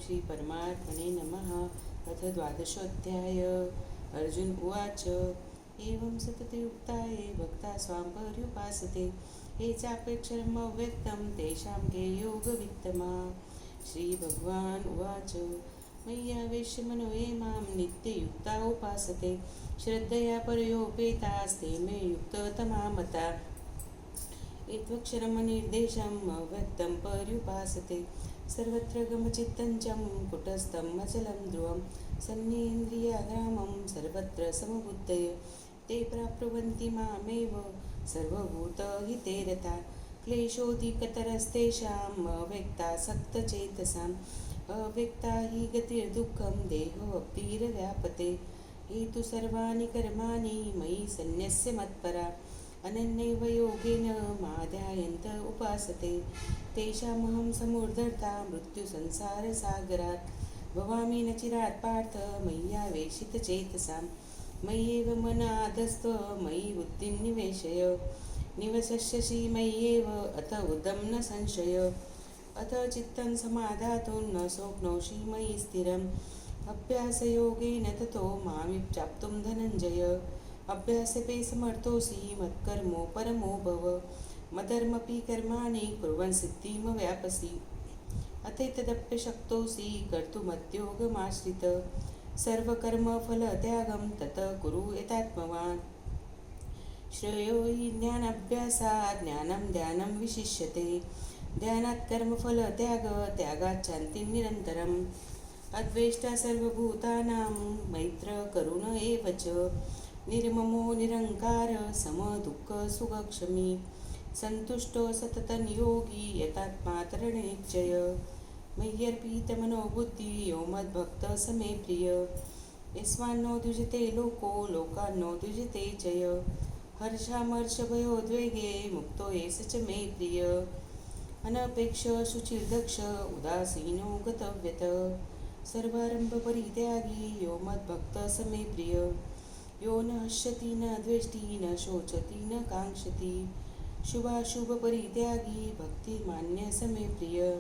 श्री परमात्मने नमः। अथ द्वादशोऽध्याय। अर्जुन उवाच एवं सततयुक्ताये भक्ता स्वां पर्युपासते ये चाप्यक्षरम् अव्यक्तं तेषां के योगवित्तमा। श्रीभगवान् उवाच मय्यावेश्य मनो ये मां नित्ययुक्ता उपासते श्रद्धया परयोपेतास्ते मे युक्ततमा मता। एत्वक्षरमनिर्देशम् अव्यक्तं पर्युपासते सर्वत्र गमचित्तञ्चं कुटस्थं अचलं ध्रुवं सन्नेन्द्रियग्रामं सर्वत्र समबुद्धय ते प्राप्नुवन्ति मामेव सर्वभूतहिते रता। क्लेशोऽधिकतरस्तेषाम् अव्यक्तासक्तचेतसाम् अव्यक्ता हि गतिर्दुःखं देहोऽप्तिर्व्यापते। ये तु सर्वाणि कर्माणि मयि सन्न्यस्य मत्परा अनन्यैव योगेन माध्यायन्त उपासते तेषामहं समुद्धर्ता मृत्युसंसारसागरात् भवामि न चिरात् पार्थ मय्यावेशितचेतसां मय्येव मनाधस्त्व मयि बुद्धिं निवेशय निवसस्यसि मय्येव अथ उदं न संशय अथ चित्तं समाधातुं न शोक्नोषि मयि स्थिरम् अभ्यासयोगेन ततो मामिप्राप्तुं धनञ्जय अभ्यासपे समर्थोऽसि मत्कर्मो परमो भव मदर्मपि कर्माणि कुर्वन् सिद्धिमवाप्स्यसि अथैतदप्यशक्तोऽसि कर्तुमद्योगमाश्रित सर्वकर्मफलत्यागं ततः कुरु यथात्मवान्। श्रेयो हि ज्ञानाभ्यासात् ज्ञानं ध्यानं विशिष्यते ध्यानात् कर्मफलत्याग त्यागात् शान्तिं निरन्तरम् अद्वेष्टा सर्वभूतानां मैत्र करुण एव च निर्ममो निरंकार समदुःखसुखक्षमी सन्तुष्टो सततं योगी यतात्मा तरणेच्छय मय्यर्पितमनो बुद्धिः यो मद्भक्तः स मे प्रियः यस्मान्नो द्विजते लोको लोकान्नो द्विजते च यः हर्षामर्षभयोद्वेगे मुक्तो येष च मे प्रियः अनपेक्ष शुचिर्दक्ष उदासीनो गतव्यतः सर्वारम्भपरित्यागी यो मद्भक्तः स मे प्रियः यो न हष्यति न द्वेष्टि न शोचति न काङ्क्षति शुभाशुभपरित्यागी भक्तिमान्यः स मे प्रियः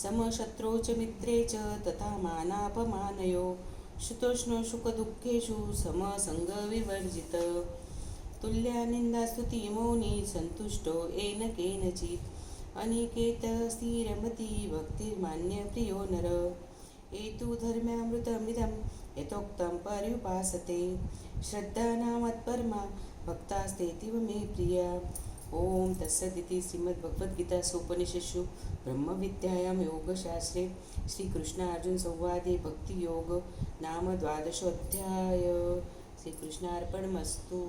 समशत्रौ च मित्रे च तथा मानापमानयो शीतोष्णो सुखदुःखेषु समसङ्गविवर्जितः तुल्या निन्दास्तुतिमौनी सन्तुष्टो येन केनचित् अनिकेतः स्थिरमति भक्तिर्मान्यः प्रियो नरः एतु धर्म्यामृतमिदं यथोक्तं पर्युपासते श्रद्धा मत्परमा भक्तास्तेतीव मे प्रिया। ओम तत्सदिति श्रीमद्भगवद्गीतासु ब्रह्मविद्यायां योगशास्त्रे श्रीकृष्णार्जुन संवादे भक्तियोग नाम द्वादशोऽध्याय। श्रीकृष्णार्पणमस्तु।